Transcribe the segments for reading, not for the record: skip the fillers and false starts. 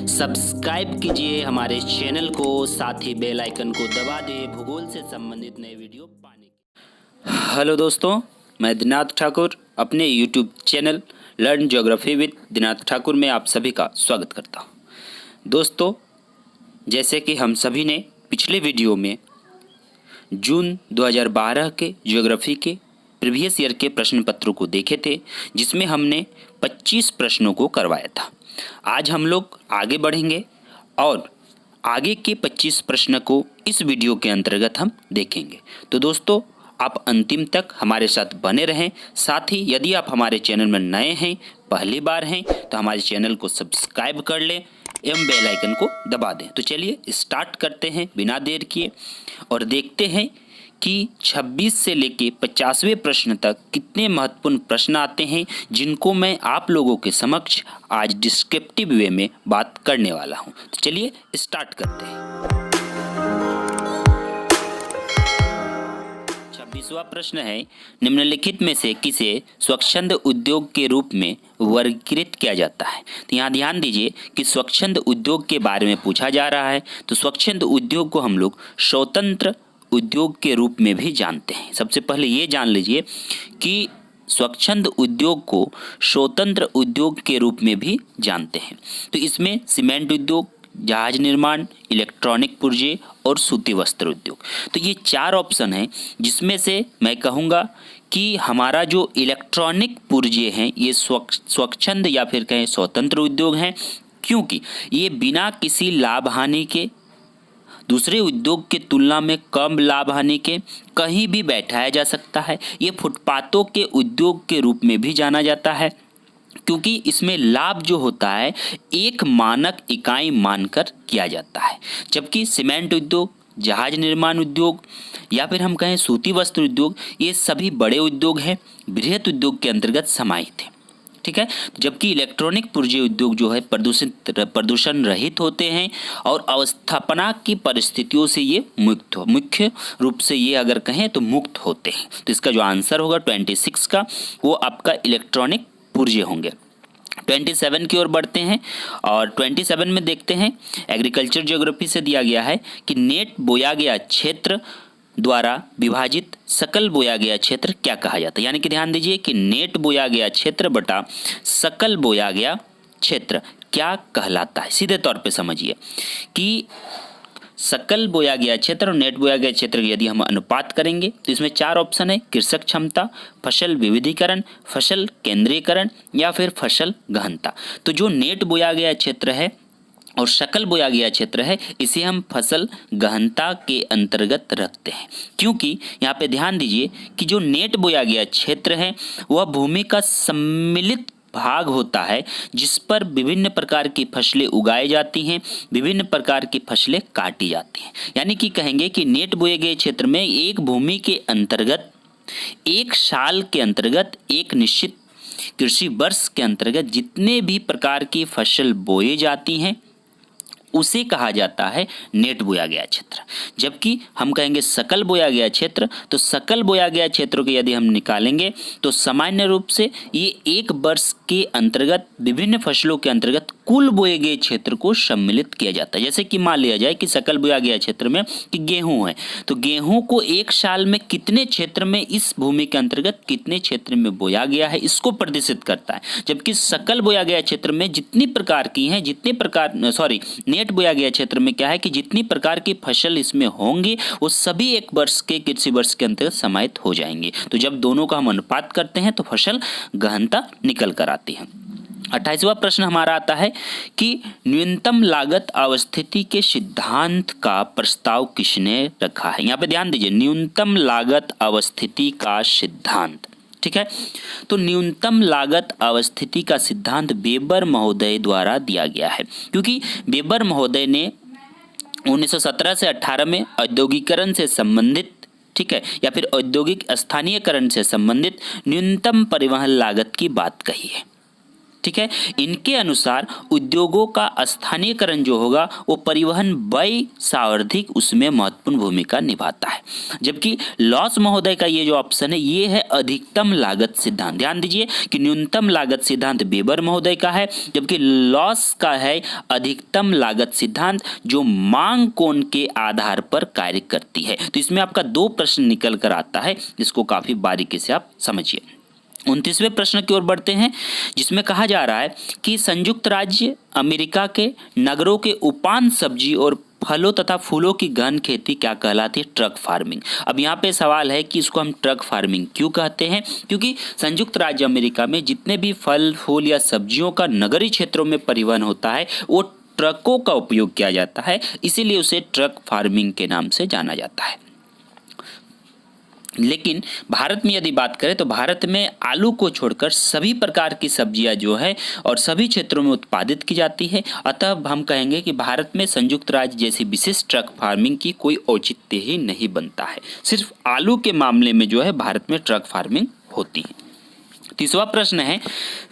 Subscribe कीजिए हमारे channel को, साथ ही बेल आइकन को दबा दें भूगोल से संबंधित नए वीडियो पाने के। हेलो दोस्तों, मैं दिनाथ ठाकुर अपने YouTube channel learn geography with Dinath Thakur में आप सभी का स्वागत करता हूं। दोस्तों, जैसे कि हम सभी ने पिछले वीडियो में जून 2012 के ज्योग्राफी के प्रीवियस ईयर के प्रश्न पत्रों को देखे थे, जिसमें हमने 25 प्रश्नों को करवाया था। आज हम लोग आगे बढ़ेंगे और आगे के 25 प्रश्न को इस वीडियो के अंतर्गत हम देखेंगे। तो दोस्तों, आप अंतिम तक हमारे साथ बने रहें। साथ ही यदि आप हमारे चैनल में नए हैं, पहली बार हैं, तो हमारे चैनल को सब्सक्राइब कर लें एवं बेल आइकन को दबा दें। तो चलिए स्टार्ट करते हैं बिना देर किए और देखते हैं कि 26 से लेके 50वें प्रश्न तक कितने महत्वपूर्ण प्रश्न आते हैं, जिनको मैं आप लोगों के समक्ष आज डिस्क्रिप्टिव वे में बात करने वाला हूं। तो चलिए स्टार्ट करते हैं। 26वां प्रश्न है, निम्नलिखित में से किसे स्वच्छंद उद्योग के रूप में वर्गीकृत किया जाता है। तो यहाँ ध्यान दीजिए कि स्वच्छंद उद्योग के बारे में पूछा जा रहा है। तो स्वच्छंद उद्योग को हम लोग स्वतंत्र उद्योग के रूप में भी जानते हैं। सबसे पहले ये जान लीजिए कि स्वच्छंद उद्योग को स्वतंत्र उद्योग के रूप में भी जानते हैं। तो इसमें सीमेंट उद्योग, जहाज निर्माण, इलेक्ट्रॉनिक पुर्जे और सूती वस्त्र उद्योग। तो ये 4 ऑप्शन हैं, जिसमें से मैं कहूँगा कि हमारा जो इलेक्ट्रॉनिक पुर्जे हैं ये स्वच्छंद या फिर कहें स्वतंत्र उद्योग हैं, क्योंकि ये बिना किसी लाभ हानि के, दूसरे उद्योग के तुलना में कम लाभ हानि के कहीं भी बैठाया जा सकता है। ये फुटपाथों के उद्योग के रूप में भी जाना जाता है, क्योंकि इसमें लाभ जो होता है एक मानक इकाई मानकर किया जाता है। जबकि सीमेंट उद्योग, जहाज निर्माण उद्योग या फिर हम कहें सूती वस्त्र उद्योग, ये सभी बड़े उद्योग हैं, बृहत उद्योग के अंतर्गत समाहित हैं। ठीक है। जबकि इलेक्ट्रॉनिक पुर्जे उद्योग जो है प्रदूषण रहित होते हैं और अवस्थापना की परिस्थितियों से ये मुख्य रूप से ये अगर कहें तो मुक्त होते हैं। तो इसका जो आंसर होगा 26 का, वो आपका इलेक्ट्रॉनिक पुर्जे होंगे। 27 की ओर बढ़ते हैं और 27 में देखते हैं, एग्रीकल्चर ज्योग्राफी से दिया गया है कि नेट बोया गया क्षेत्र द्वारा विभाजित सकल बोया गया क्षेत्र क्या कहा जाता है। यानी कि ध्यान दीजिए कि नेट बोया गया क्षेत्र बटा सकल बोया गया क्षेत्र क्या कहलाता है। सीधे तौर पे समझिए कि सकल बोया गया क्षेत्र और नेट बोया गया क्षेत्र यदि हम अनुपात करेंगे तो इसमें 4 ऑप्शन है, कृषक क्षमता, फसल विविधीकरण, फसल केंद्रीकरण या फिर फसल गहनता। तो जो नेट बोया गया क्षेत्र है और सकल बोया गया क्षेत्र है, इसे हम फसल गहनता के अंतर्गत रखते हैं, क्योंकि यहाँ पे ध्यान दीजिए कि जो नेट बोया गया क्षेत्र है वह भूमि का सम्मिलित भाग होता है, जिस पर विभिन्न प्रकार की फसलें उगाई जाती हैं, विभिन्न प्रकार की फसलें काटी जाती हैं। यानी कि कहेंगे कि नेट बोए गए क्षेत्र में एक भूमि के अंतर्गत, एक साल के अंतर्गत, एक निश्चित कृषि वर्ष के अंतर्गत जितने भी प्रकार की फसल बोई जाती हैं उसे कहा जाता है नेट बोया गया क्षेत्र। जबकि हम कहेंगे सकल बोया गया क्षेत्र, तो सकल बोया गया क्षेत्र को यदि हम निकालेंगे तो सामान्य रूप से ये एक वर्ष के अंतर्गत विभिन्न फसलों के अंतर्गत कुल बोए गए क्षेत्र को सम्मिलित किया जाता है। जैसे कि मान लिया जाए कि सकल बोया गया क्षेत्र में कि गेहूं है, तो गेहूं को एक साल में कितने क्षेत्र में, इस भूमि के अंतर्गत कितने क्षेत्र में बोया गया है, इसको प्रदर्शित करता है। जबकि सकल बोया गया क्षेत्र में जितनी प्रकार की हैं, नेट बोया गया क्षेत्र में क्या है कि जितनी प्रकार की फसल इसमें होंगी वो सभी एक वर्ष के कृषि वर्ष के अंतर्गत समाहित हो जाएंगे। तो जब दोनों का हम अनुपात करते हैं तो फसल गहनता निकल कर आती है। 28वां प्रश्न हमारा आता है कि न्यूनतम लागत अवस्थिति के सिद्धांत का प्रस्ताव किसने रखा है। यहाँ पे ध्यान दीजिए, न्यूनतम लागत अवस्थिति का सिद्धांत। ठीक है। तो न्यूनतम लागत अवस्थिति का सिद्धांत वेबर महोदय द्वारा दिया गया है, क्योंकि वेबर महोदय ने 1917 से 18 में औद्योगिकरण से संबंधित, ठीक है, या फिर औद्योगिक स्थानीयकरण से संबंधित न्यूनतम परिवहन लागत की बात कही है। ठीक है। इनके अनुसार उद्योगों का स्थानीयकरण जो होगा वो परिवहन व्यय सावर्धिक उसमें महत्वपूर्ण भूमिका निभाता है। जबकि लॉस महोदय का ये जो ऑप्शन है ये है अधिकतम लागत सिद्धांत। ध्यान दीजिए कि न्यूनतम लागत सिद्धांत वेबर महोदय का है, जबकि लॉस का है अधिकतम लागत सिद्धांत जो मांग कोण के आधार पर कार्य करती है। तो इसमें आपका 2 प्रश्न निकल कर आता है, इसको काफी बारीकी से आप समझिए। 29वें प्रश्न की ओर बढ़ते हैं, जिसमें कहा जा रहा है कि संयुक्त राज्य अमेरिका के नगरों के उपान सब्जी और फलों तथा फूलों की गहन खेती क्या कहलाती है? Truck farming. अब यहाँ पे सवाल है कि इसको हम ट्रक फार्मिंग क्यों कहते हैं? क्योंकि संयुक्त राज्य अमेरिका में जितने भी फल फूल या सब्जियों का नगरीय क्षेत्रों में परिवहन होता है वो ट्रकों का उपयोग किया जाता है, इसीलिए उसे ट्रक फार्मिंग के नाम से जाना जाता है। लेकिन भारत में यदि बात करें तो भारत में आलू को छोड़कर सभी प्रकार की सब्जियां जो है और सभी क्षेत्रों में उत्पादित की जाती है। अतः हम कहेंगे कि भारत में संयुक्त राज्य जैसी विशेष ट्रक फार्मिंग की कोई औचित्य ही नहीं बनता है। सिर्फ आलू के मामले में जो है भारत में ट्रक फार्मिंग होती है। 30वां प्रश्न है,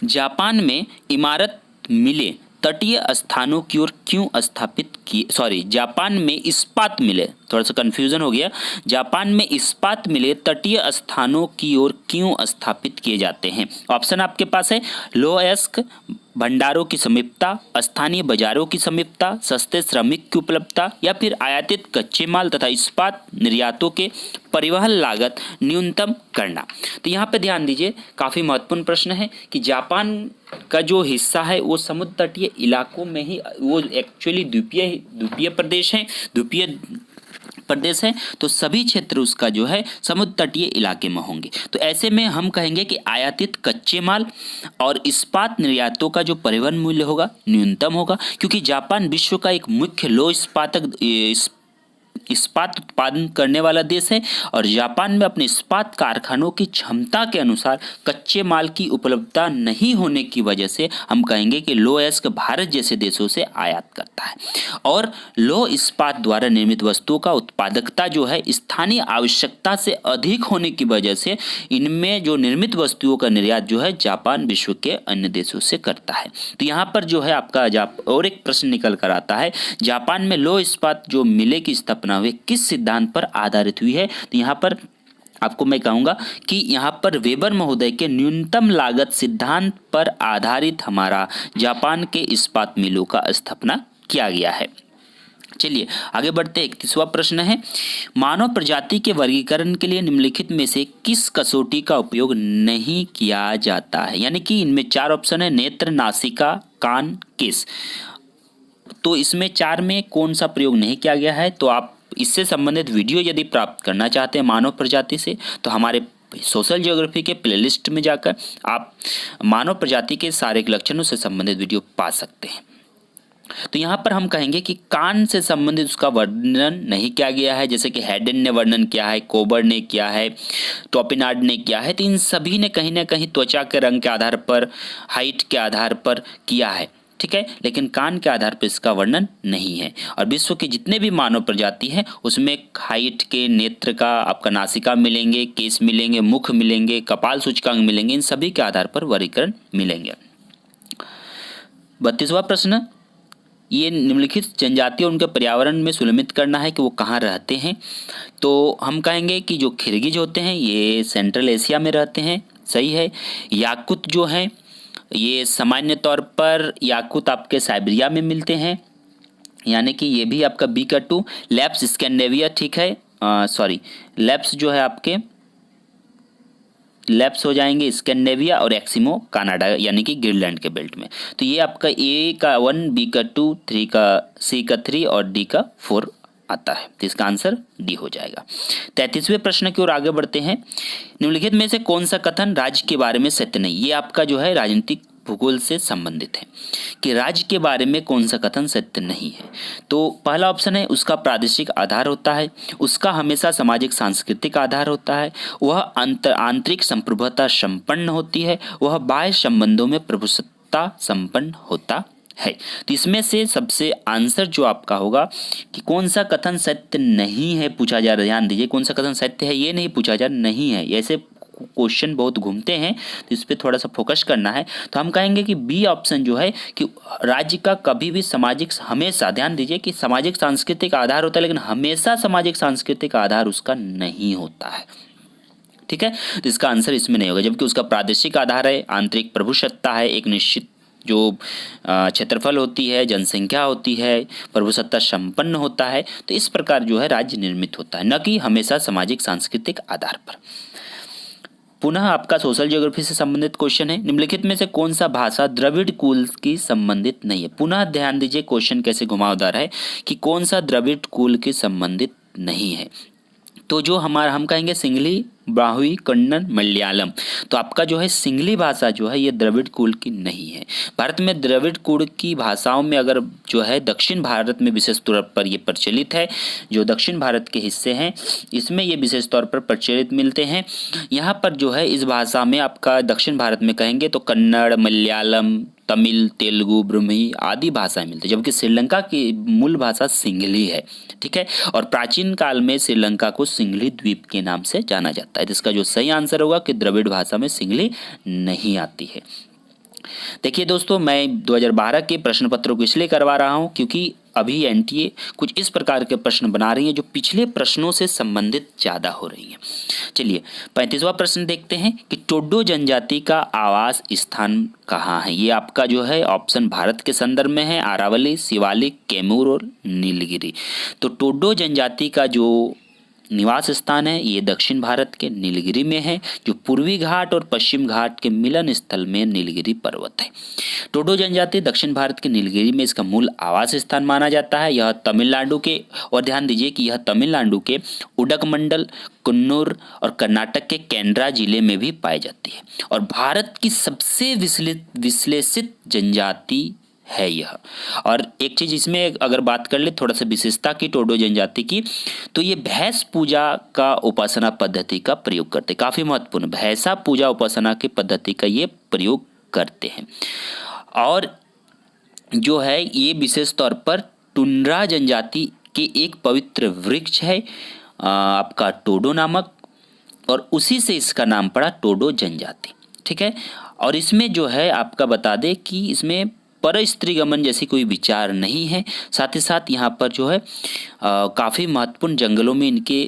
जापान में इमारत मिले तटीय स्थानों की ओर क्यों स्थापित किए? जापान में इस्पात मिले, थोड़ा सा कंफ्यूजन हो गया। जापान में इस्पात मिले तटीय स्थानों की ओर क्यों स्थापित किए जाते हैं? ऑप्शन आपके पास है लौह अयस्क भंडारों की समीपता, स्थानीय बाजारों की समीपता, सस्ते श्रमिक की उपलब्धता या फिर आयातित कच्चे माल तथा इस्पात निर्यातों के परिवहन लागत न्यूनतम करना। तो यहाँ पे ध्यान दीजिए, काफ़ी महत्वपूर्ण प्रश्न है कि जापान का जो हिस्सा है वो समुद्र तटीय इलाकों में ही, वो एक्चुअली द्वीपीय प्रदेश है, तो सभी क्षेत्र उसका जो है समुद्र तटीय इलाके में होंगे। तो ऐसे में हम कहेंगे कि आयातित कच्चे माल और इस्पात निर्यातों का जो परिवहन मूल्य होगा न्यूनतम होगा, क्योंकि जापान विश्व का एक मुख्य लौह इस्पात उत्पादन करने वाला देश है और जापान में अपने इस्पात कारखानों की क्षमता के अनुसार कच्चे माल की उपलब्धता नहीं होने की वजह से हम कहेंगे कि लौह अयस्क भारत जैसे देशों से आयात करता है। और लौह इस्पात द्वारा निर्मित वस्तुओं का उत्पादकता जो है स्थानीय आवश्यकता से अधिक होने की वजह से इनमें जो निर्मित वस्तुओं का निर्यात जो है जापान विश्व के अन्य देशों से करता है। तो यहाँ पर जो है आपका और एक प्रश्न निकल कर आता है, जापान में लौह इस्पात जो मिले की स्थापना हुई किस सिद्धांत पर आधारित हुई है? तो यहाँ पर आपको मैं कहूँगा कि यहाँ पर वेबर महोदय के न्यूनतम लागत सिद्धांत पर आधारित हमारा जापान के इस्पात मिलों का स्थापना किया गया है। चलिए आगे बढ़ते हैं। 31वां प्रश्न है, मानव प्रजाति के वर्गीकरण के लिए निम्नलिखित में से किस कसौटी का उपयोग नहीं किया जाता है? यानी कि इनमें 4 ऑप्शन है, नेत्र, नासिका, कान, केस। तो इसमें 4 में कौन सा प्रयोग नहीं किया गया है? तो आप इससे संबंधित वीडियो यदि प्राप्त करना चाहते हैं मानव प्रजाति से, तो हमारे सोशल ज्योग्राफी के प्लेलिस्ट में जाकर आप मानव प्रजाति के सारे लक्षणों से संबंधित वीडियो पा सकते हैं। तो यहाँ पर हम कहेंगे कि कान से संबंधित उसका वर्णन नहीं किया गया है, जैसे कि हैडन ने वर्णन किया है, कोबर ने किया है, टॉपिनार्ड ने किया है। तो इन सभी ने कहीं ना कहीं त्वचा के रंग के आधार पर, हाइट के आधार पर किया है, ठीक है, लेकिन कान के आधार पर इसका वर्णन नहीं है। और विश्व के जितने भी मानव प्रजाति हैं उसमें हाइट के, नेत्र का, आपका नासिका मिलेंगे, केस मिलेंगे, मुख मिलेंगे, कपाल सूचकांक मिलेंगे, इन सभी के आधार पर वर्गीकरण मिलेंगे। 32वां प्रश्न, ये निम्नलिखित जनजाति और उनके पर्यावरण में सुलमित करना है कि वो कहाँ रहते हैं। तो हम कहेंगे कि जो खिरगिज होते हैं ये सेंट्रल एशिया में रहते हैं, सही है। याकुत जो हैं ये सामान्य तौर पर याकुत आपके साइबेरिया में मिलते हैं, यानी कि ये भी आपका बी का 2। लैप्स स्कैंडिनेविया, ठीक है, लैप्स जो है आपके लैप्स हो जाएंगे स्कैंडिनेविया और एक्सिमो कनाडा यानी कि ग्रीनलैंड के बेल्ट में। तो ये आपका ए का 1, बी का 2, 3 का, सी का 3 और डी का 4 आता है। तो इसका आंसर डी हो जाएगा। 33वें प्रश्न की ओर आगे बढ़ते हैं। निम्नलिखित में से कौन सा कथन राज्य के बारे में सत्य नहीं? ये आपका जो है राजनीतिक भूगोल से संबंधित है कि राज्य के बारे में कौन सा कथन सत्य नहीं है। तो पहला ऑप्शन है उसका प्रादेशिक आधार होता है, उसका हमेशा सामाजिक सांस्कृतिक आधार होता है, वह आंतरिक संप्रभुता संपन्न होती है, वह बाह्य संबंधों में प्रभुसत्ता संपन्न होता है। तो इसमें से सबसे आंसर जो आपका होगा कि कौन सा कथन सत्य नहीं है पूछा जा रहा है। ध्यान दीजिए, कौन सा कथन सत्य है ये नहीं पूछा जा रहा, नहीं है, ऐसे क्वेश्चन बहुत घूमते हैं, तो इस पर थोड़ा सा फोकस करना है। तो हम कहेंगे कि बी ऑप्शन जो है कि राज्य का कभी भी सामाजिक, हमेशा ध्यान दीजिए कि सामाजिक सांस्कृतिक आधार होता है, लेकिन हमेशा सामाजिक सांस्कृतिक आधार उसका नहीं होता है। ठीक है, तो इसका आंसर इसमें नहीं होगा। जबकि उसका प्रादेशिक आधार है, आंतरिक प्रभुसत्ता है, एक निश्चित जो क्षेत्रफल होती है, जनसंख्या होती है, प्रभुसत्ता संपन्न होता है। तो इस प्रकार जो है राज्य निर्मित होता है, न कि हमेशा सामाजिक सांस्कृतिक आधार पर। पुनः आपका सोशल ज्योग्राफी से संबंधित क्वेश्चन है, निम्नलिखित में से कौन सा भाषा द्रविड़ कुल की संबंधित नहीं है। पुनः ध्यान दीजिए क्वेश्चन कैसे घुमावदार है कि कौन सा द्रविड़ कुल की संबंधित नहीं है। तो जो हम कहेंगे सिंगली, ब्राह्मी, कन्नड़, मलयालम। तो आपका जो है सिंगली भाषा जो है ये द्रविड़ कुल की नहीं है। भारत में द्रविड़ कुल की भाषाओं में अगर जो है दक्षिण भारत में विशेष तौर पर ये प्रचलित है, जो दक्षिण भारत के हिस्से हैं इसमें ये विशेष तौर पर प्रचलित मिलते हैं। यहाँ पर जो है इस भाषा में आपका दक्षिण भारत में कहेंगे तो कन्नड़, मलयालम, तमिल, तेलुगु, ब्रह्मी आदि भाषाएं मिलती है। जबकि श्रीलंका की मूल भाषा सिंगली है। ठीक है, और प्राचीन काल में श्रीलंका को सिंगली द्वीप के नाम से जाना जाता है। इसका जो सही आंसर होगा कि द्रविड़ भाषा में सिंगली नहीं आती है। देखिए दोस्तों, मैं 2012 के प्रश्न पत्रों को इसलिए करवा रहा हूं क्योंकि अभी एनटीए कुछ इस प्रकार के प्रश्न बना रही है जो पिछले प्रश्नों से संबंधित ज़्यादा हो रही हैं। चलिए 35वां प्रश्न देखते हैं कि टोडो जनजाति का आवास स्थान कहाँ है। ये आपका जो है ऑप्शन भारत के संदर्भ में है, अरावली, शिवालिक, कैमूर और नीलगिरी। तो टोडो जनजाति का जो निवास स्थान है ये दक्षिण भारत के नीलगिरी में है, जो पूर्वी घाट और पश्चिम घाट के मिलन स्थल में नीलगिरी पर्वत है। टोडो जनजाति दक्षिण भारत के नीलगिरी में इसका मूल आवास स्थान माना जाता है। यह तमिलनाडु के, और ध्यान दीजिए कि यह तमिलनाडु के उडगमंडल, कन्नूर और कर्नाटक के केंद्रा जिले में भी पाई जाती है और भारत की सबसे विश्लेषित जनजाति है यह। और एक चीज इसमें अगर बात कर ले थोड़ा सा विशेषता की टोडो जनजाति की, तो ये भैंस पूजा का उपासना पद्धति का प्रयोग करते हैं। काफी महत्वपूर्ण, भैंसा पूजा उपासना की पद्धति का ये प्रयोग करते हैं। और जो है ये विशेष तौर पर टुंड्रा जनजाति के एक पवित्र वृक्ष है आपका टोडो नामक, और उसी से इसका नाम पड़ा टोडो जनजाति। ठीक है, और इसमें जो है आपका बता दें कि इसमें पर स्त्री गमन जैसी कोई विचार नहीं है। साथ ही साथ यहाँ पर जो है काफ़ी महत्वपूर्ण जंगलों में इनके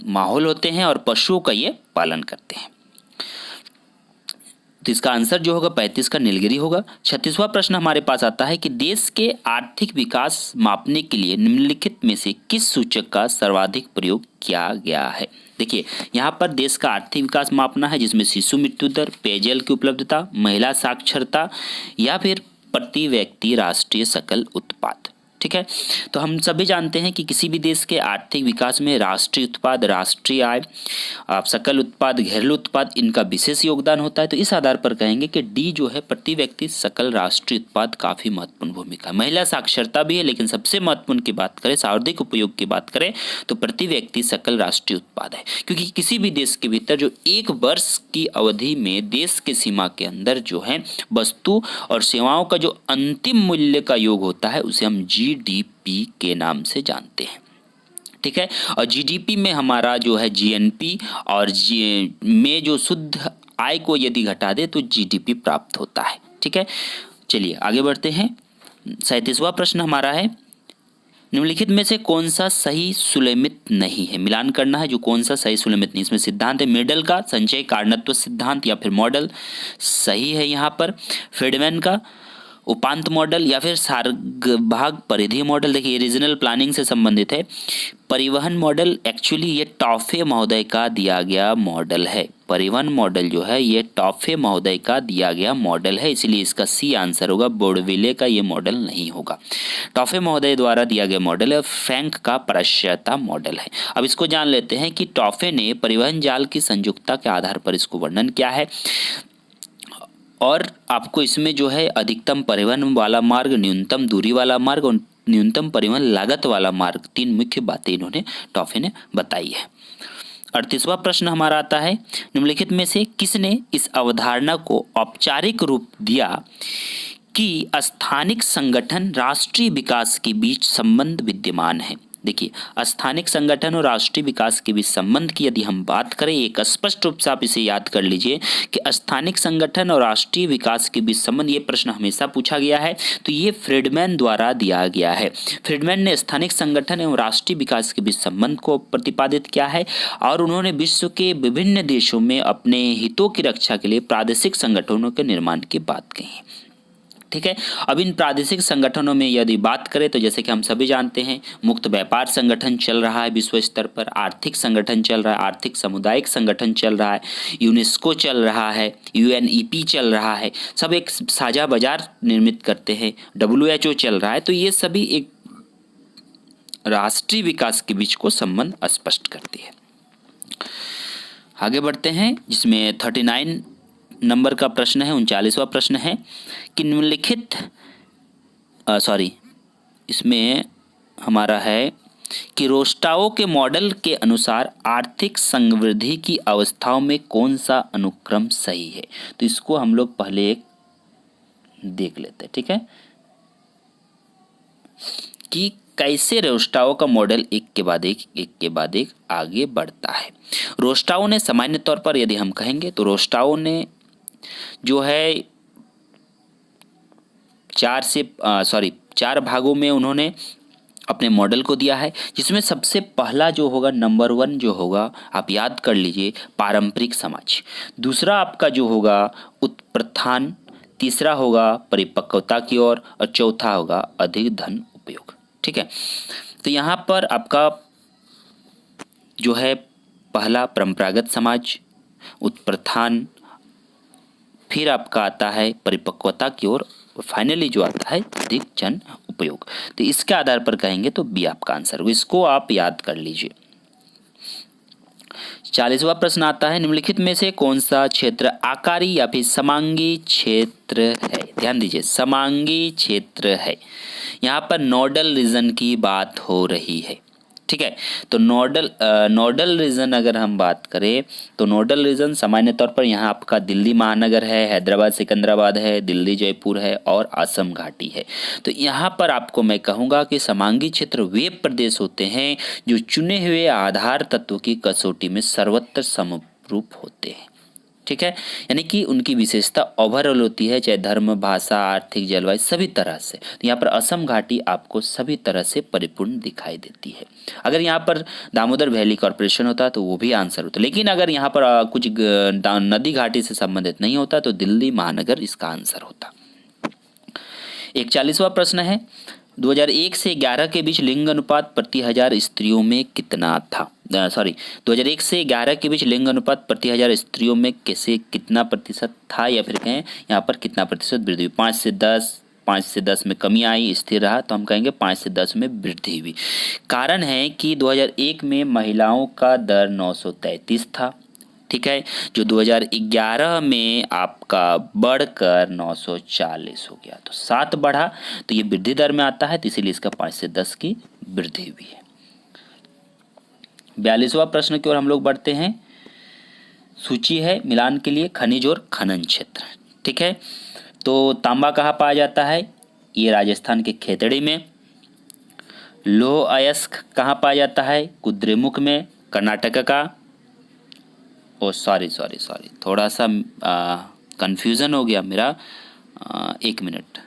माहौल होते हैं और पशुओं का ये पालन करते हैं। तो इसका आंसर जो होगा 35 का नीलगिरी होगा। 36वां प्रश्न हमारे पास आता है कि देश के आर्थिक विकास मापने के लिए निम्नलिखित में से किस सूचक का सर्वाधिक प्रयोग किया गया है। देखिए यहाँ पर देश का आर्थिक विकास मापना है, जिसमें शिशु मृत्यु दर, पेयजल की उपलब्धता, महिला साक्षरता या फिर प्रति व्यक्ति राष्ट्रीय सकल उत्पाद। ठीक है, तो हम सभी जानते हैं कि किसी भी देश के आर्थिक विकास में राष्ट्रीय उत्पाद, राष्ट्रीय आय, सकल उत्पाद, घरेलू उत्पाद, इनका विशेष योगदान होता है। तो इस आधार पर कहेंगे कि डी जो है प्रति व्यक्ति सकल राष्ट्रीय उत्पाद काफी महत्वपूर्ण भूमिका। महिला साक्षरता भी है, लेकिन सबसे महत्वपूर्ण की बात करें, सर्वाधिक उपयोग की बात करें तो प्रति व्यक्ति सकल राष्ट्रीय उत्पाद है। क्योंकि किसी भी देश के भीतर जो एक वर्ष की अवधि में देश के सीमा के अंदर जो है वस्तु और सेवाओं का जो अंतिम मूल्य का योग होता है उसे हम जीडीपी के नाम से जानते हैं। ठीक है, और जीडीपी में हमारा जो है जीएनपी और में जो शुद्ध आय को यदि घटा दे तो जीडीपी प्राप्त होता है। ठीक है, चलिए आगे बढ़ते हैं। 37वां प्रश्न हमारा है, निम्नलिखित में से कौन सा सही सुलेमित नहीं है। मिलान करना है जो कौन सा सही सुलेमित नहीं। इसमें सिद्धांत है मेडल का संचय कारणत्व सिद्धांत या फिर मॉडल, सही है यहाँ पर। फ्रीडमैन का उपांत मॉडल या फिर सारभाग परिधीय मॉडल। देखिए रीजनल प्लानिंग से संबंधित है। परिवहन मॉडल एक्चुअली ये टॉफे महोदय का दिया गया मॉडल है। परिवहन मॉडल जो है ये टॉफे महोदय का दिया गया मॉडल है, इसलिए इसका सी आंसर होगा। बोर्डविले का ये मॉडल नहीं होगा। टॉफे महोदय द्वारा दिया गया मॉडल है। फ्रैंक का प्रायश्चिता मॉडल है। अब इसको जान लेते हैं कि टॉफे ने परिवहन जाल की संयुक्ता के आधार पर इसको वर्णन किया है और आपको इसमें जो है अधिकतम परिवहन वाला मार्ग, न्यूनतम दूरी वाला मार्ग और न्यूनतम परिवहन लागत वाला मार्ग, 3 मुख्य बातें इन्होंने टॉफे ने बताई है। 38वां प्रश्न हमारा आता है, निम्नलिखित में से किसने इस अवधारणा को औपचारिक रूप दिया कि स्थानिक संगठन राष्ट्रीय विकास के बीच संबंध विद्यमान है। देखिए, स्थानिक संगठन और राष्ट्रीय विकास के बीच संबंध की यदि हम बात करें, एक स्पष्ट रूप से आप इसे याद कर लीजिए कि स्थानिक संगठन और राष्ट्रीय विकास के बीच संबंध, ये प्रश्न हमेशा पूछा गया है, तो ये फ्रीडमैन द्वारा दिया गया है। फ्रीडमैन ने स्थानिक संगठन एवं राष्ट्रीय विकास के बीच संबंध को प्रतिपादित किया है और उन्होंने विश्व के विभिन्न देशों में अपने हितों की रक्षा के लिए प्रादेशिक संगठनों के निर्माण की बात कही है। ठीक है, अब इन प्रादेशिक संगठनों में यदि बात करें तो जैसे कि हम सभी जानते हैं, मुक्त व्यापार संगठन चल रहा है विश्व स्तर पर, आर्थिक संगठन चल रहा है, आर्थिक सामुदायिक संगठन चल रहा है, यूनेस्को चल रहा है, UNEP चल रहा है, सब एक साझा बाजार निर्मित करते हैं, WHO चल रहा है। तो ये सभी एक राष्ट्रीय विकास के बीच को संबंध स्पष्ट करती है। आगे बढ़ते हैं, जिसमें 39 नंबर का प्रश्न है, 39वां प्रश्न है कि निम्नलिखित इसमें हमारा है कि रोस्टाओ के मॉडल के अनुसार आर्थिक समृद्धि की अवस्थाओं में कौन सा अनुक्रम सही है। तो इसको हम लोग पहले एक देख लेते हैं। ठीक है, कि कैसे रोस्टाओ का मॉडल एक के बाद एक आगे बढ़ता है। रोस्टाओ ने सामान्य तौर पर यदि हम कहेंगे तो रोस्टाओ ने जो है 4 भागों में उन्होंने अपने मॉडल को दिया है, जिसमें सबसे पहला जो होगा, नंबर 1 जो होगा, आप याद कर लीजिए, पारंपरिक समाज। दूसरा आपका जो होगा उत्थान, तीसरा होगा परिपक्वता की ओर, और चौथा होगा अधिक धन उपयोग। ठीक है, तो यहाँ पर आपका जो है पहला परंपरागत समाज, उत्थान, फिर आपका आता है परिपक्वता की ओर, और फाइनली जो आता है अधिक जन उपयोग। तो इसके आधार पर कहेंगे तो बी आपका आंसर होगा। इसको आप याद कर लीजिए। 40वां प्रश्न आता है, निम्नलिखित में से कौन सा क्षेत्र आकारी या फिर समांगी क्षेत्र है। ध्यान दीजिए, समांगी क्षेत्र है। यहाँ पर नोडल रीजन की बात हो रही है। ठीक है, तो नोडल रीजन अगर हम बात करें तो नोडल रीजन सामान्य तौर पर यहाँ आपका दिल्ली महानगर है, हैदराबाद सिकंदराबाद है, दिल्ली जयपुर है और असम घाटी है। तो यहाँ पर आपको मैं कहूँगा कि समांगी क्षेत्र वे प्रदेश होते हैं जो चुने हुए आधार तत्व की कसौटी में सर्वत्र समरूप होते हैं। ठीक है, यानी कि उनकी विशेषता ओवरऑल होती है, चाहे धर्म, भाषा, आर्थिक, जलवायु सभी तरह से। तो यहाँ पर असम घाटी आपको सभी तरह से परिपूर्ण दिखाई देती है। अगर यहाँ पर दामोदर वैली कॉर्पोरेशन होता तो वो भी आंसर होता, लेकिन अगर यहाँ पर कुछ नदी घाटी से संबंधित नहीं होता तो दिल्ली महानगर इसका आंसर होता। 41वां प्रश्न है, 2001 से 11 के बीच लिंग अनुपात प्रति 1000 स्त्रियों में कितना था। 2001 से 11 के बीच लिंग अनुपात प्रति 1000 स्त्रियों में कैसे कितना प्रतिशत था, या फिर कहें यहाँ पर कितना प्रतिशत वृद्धि हुई। 5 से 10 में कमी आई, स्थिर रहा, तो हम कहेंगे 5 से 10 में वृद्धि हुई। कारण है कि 2001 में महिलाओं का दर 933 था। ठीक है, जो 2011 में आपका बढ़कर 940 हो गया, तो 7 बढ़ा, तो ये वृद्धि दर में आता है, तो इसीलिए इसका 5 से 10 की वृद्धि हुई है। 42वां प्रश्न की ओर हम लोग बढ़ते हैं। सूची है मिलान के लिए खनिज और खनन क्षेत्र। ठीक है, तो तांबा कहाँ पाया जाता है, ये राजस्थान के खेतड़ी में। लौह अयस्क कहाँ पाया जाता है, कुद्रेमुख में, कर्नाटक का। ओ सॉरी थोड़ा सा कंफ्यूजन हो गया मेरा, 1 मिनट।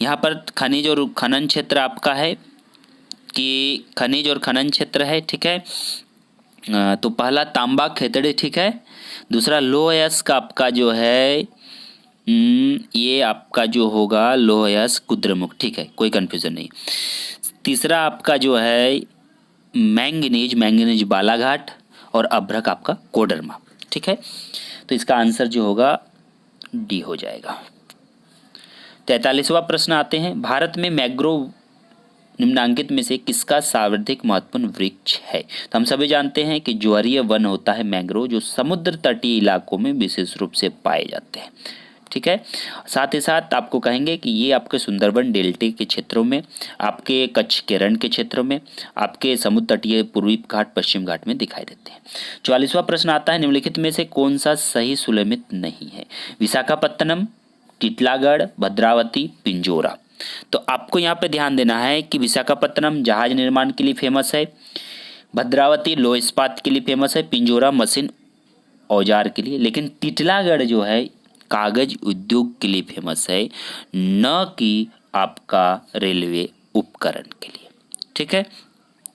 यहाँ पर खनिज और खनन क्षेत्र आपका है कि खनिज और खनन क्षेत्र है। ठीक है, तो पहला तांबा खेतड़ी, ठीक है। दूसरा लौह अयस्क आपका जो है ये आपका जो होगा लौह अयस्क कुद्रेमुख। ठीक है, कोई कंफ्यूजन नहीं। तीसरा आपका जो है मैंगनीज बालाघाट, और अभ्रक आपका कोडरमा। ठीक है, तो इसका आंसर जो होगा डी हो जाएगा। 43वां प्रश्न आते हैं, भारत में मैंग्रोव निम्नांकित में से किसका सर्वाधिक महत्वपूर्ण वृक्ष है। तो हम सभी जानते हैं कि ज्वारीय वन होता है मैंग्रोव, जो समुद्र तटीय इलाकों में विशेष रूप से पाए जाते हैं। ठीक है, साथ ही साथ आपको कहेंगे कि ये आपके सुंदरबन डेल्टा के क्षेत्रों में, आपके कच्छ के रण के क्षेत्रों में, आपके समुद्र तटीय पूर्वी घाट पश्चिम घाट में दिखाई देते हैं। 44वां प्रश्न आता है, निम्नलिखित में से कौन सा सही सुलेमित नहीं है। विशाखापत्तनम, टिटलागढ़, भद्रावती, पिंजोरा। तो आपको यहाँ पे ध्यान देना है कि विशाखापत्तनम जहाज निर्माण के लिए फेमस है, भद्रावती लोह इस्पात के लिए फेमस है, पिंजोरा मशीन औजार के लिए, लेकिन टिटलागढ़ जो है कागज उद्योग के लिए फेमस है, न कि आपका रेलवे उपकरण के लिए। ठीक है,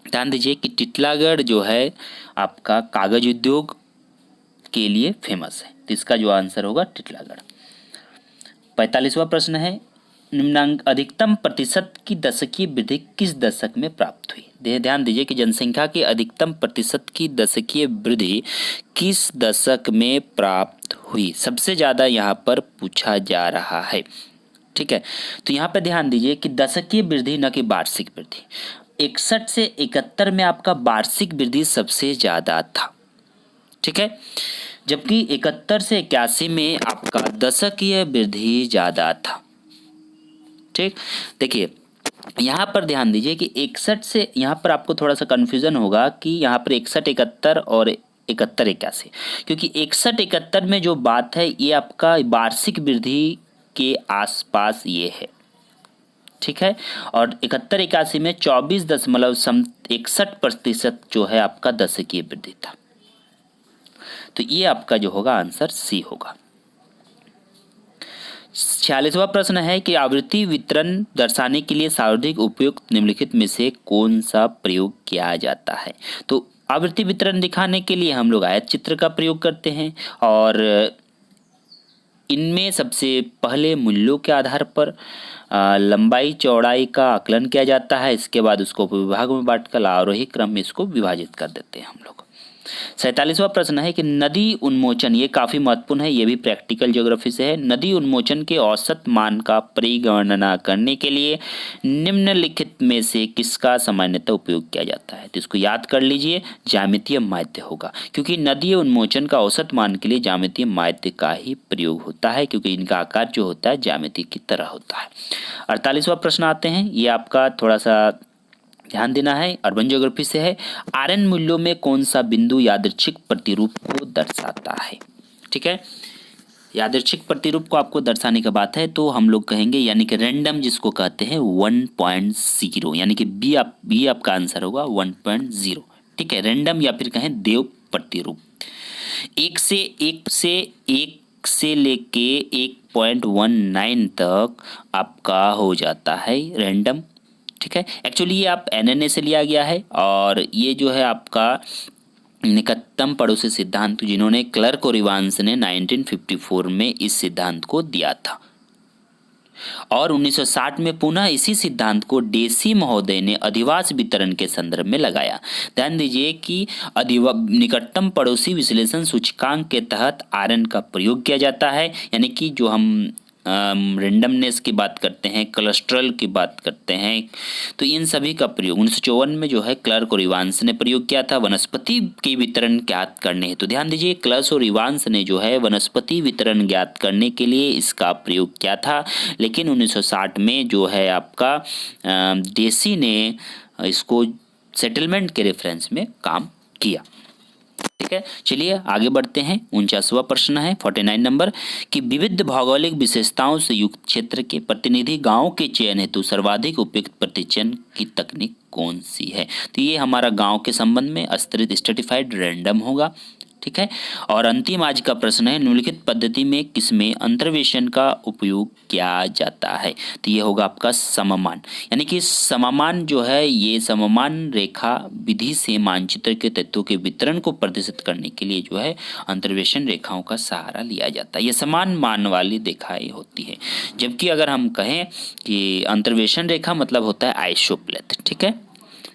ध्यान दीजिए कि टिटलागढ़ जो है आपका कागज उद्योग के लिए फेमस है, तो इसका जो आंसर होगा टिटलागढ़। 45वां प्रश्न है, निम्नांक अधिकतम प्रतिशत की दशकीय वृद्धि किस दशक में प्राप्त हुई? ध्यान दीजिए कि जनसंख्या की अधिकतम प्रतिशत की दशकीय वृद्धि किस दशक में प्राप्त हुई, सबसे ज़्यादा यहाँ पर पूछा जा रहा है। ठीक है, तो यहाँ पे ध्यान दीजिए कि दशकीय वृद्धि न कि वार्षिक वृद्धि। 61 से 71 में आपका वार्षिक वृद्धि सबसे ज़्यादा था। ठीक है, जबकि 71 से 81 में आपका दशकीय वृद्धि ज़्यादा था। ठीक, देखिए यहाँ पर ध्यान दीजिए कि 61 से, यहाँ पर आपको थोड़ा सा कन्फ्यूजन होगा कि यहाँ पर 61 71 और 71 81, क्योंकि 61 71 में जो बात है ये आपका वार्षिक वृद्धि के आसपास ये है। ठीक है, और 71 81 में 24.61% जो है आपका दशकीय वृद्धि था। तो ये आपका जो होगा आंसर सी होगा। 46वां प्रश्न है कि आवृत्ति वितरण दर्शाने के लिए सर्वाधिक उपयुक्त निम्नलिखित में से कौन सा प्रयोग किया जाता है? तो आवृत्ति वितरण दिखाने के लिए हम लोग आयत चित्र का प्रयोग करते हैं, और इनमें सबसे पहले मूल्यों के आधार पर लंबाई चौड़ाई का आकलन किया जाता है। इसके बाद उसको विभागों में बांटकर आरोही क्रम में इसको विभाजित कर देते हैं हम लोग। 47वां प्रश्न है कि नदी उन्मोचन, ये काफ़ी महत्वपूर्ण है, ये भी प्रैक्टिकल ज्योग्राफी से है। नदी उन्मोचन के औसत मान का परिगणना करने के लिए निम्नलिखित में से किसका सामान्यतः उपयोग किया जाता है? तो इसको याद कर लीजिए, ज्यामितीय माध्य होगा, क्योंकि नदी उन्मोचन का औसत मान के लिए ज्यामितीय माध्य का ही प्रयोग होता है, क्योंकि इनका आकार जो होता है ज्यामिति की तरह होता है। 48वां प्रश्न आते हैं, ये आपका थोड़ा सा ध्यान देना है, अर्बन ज्योग्राफी से है। आरएन मूल्यों में कौन सा बिंदु यादृच्छिक प्रतिरूप को दर्शाता है? ठीक है, यादृच्छिक प्रतिरूप को आपको दर्शाने की बात है तो हम लोग कहेंगे, यानी कि रैंडम जिसको कहते हैं 1.0, यानी कि बी आपका आंसर होगा 1.0। ठीक है, रैंडम या फिर कहें देव प्रतिरूप। 1 से लेके 1.19 तक आपका हो जाता है रैंडम। ठीक है, एक्चुअली ये आप एनएनए से लिया गया है, और ये जो है आपका निकटतम पड़ोसी सिद्धांत, जिन्होंने क्लर्क और इवांस ने 1954 में इस सिद्धांत को दिया था, और 1960 में पुनः इसी सिद्धांत को डेसी महोदय ने अधिवास वितरण के संदर्भ में लगाया। ध्यान दीजिए कि निकटतम पड़ोसी विश्लेषण सूचकांक के तहत आरएन का प्रयोग किया जाता है, यानी कि जो हम रेंडमनेस की बात करते हैं, क्लस्ट्रल की बात करते हैं, तो इन सभी का प्रयोग 1954 में जो है क्लर्क और इवांस ने प्रयोग किया था वनस्पति के वितरण ज्ञात करने है। तो ध्यान दीजिए, क्लर्क और इवांस ने जो है वनस्पति वितरण ज्ञात करने के लिए इसका प्रयोग किया था, लेकिन 1960 में जो है आपका डेसी ने इसको सेटलमेंट के रेफरेंस में काम किया। ठीक है, चलिए आगे बढ़ते हैं। 49वां प्रश्न है 49 नंबर कि विविध भौगोलिक विशेषताओं से युक्त क्षेत्र के प्रतिनिधि गांव के चयन हेतु सर्वाधिक उपयुक्त प्रतिचयन की तकनीक कौन सी है? तो ये हमारा गांव के संबंध में स्तरित स्ट्रेटिफाइड रैंडम होगा। ठीक है, और अंतिम आज का प्रश्न है, निम्नलिखित पद्धति में किसमें अंतर्वेशन का उपयोग किया जाता है? तो ये होगा आपका सममान, यानी कि सममान जो है ये सममान रेखा विधि से मानचित्र के तत्वों के वितरण को प्रदर्शित करने के लिए जो है अंतर्वेशन रेखाओं का सहारा लिया जाता है। ये समान मान वाली रेखाएं होती है, जबकि अगर हम कहें कि अंतर्वेशन रेखा मतलब होता है आइसोप्लेथ। ठीक है,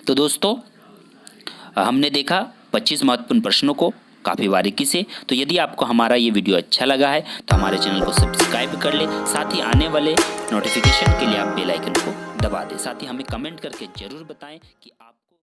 तो दोस्तों हमने देखा 25 महत्वपूर्ण प्रश्नों को काफ़ी बारीकी से। तो यदि आपको हमारा ये वीडियो अच्छा लगा है तो हमारे चैनल को सब्सक्राइब कर ले, साथ ही आने वाले नोटिफिकेशन के लिए आप बेल आइकन को दबा दें। साथ ही हमें कमेंट करके ज़रूर बताएं कि आप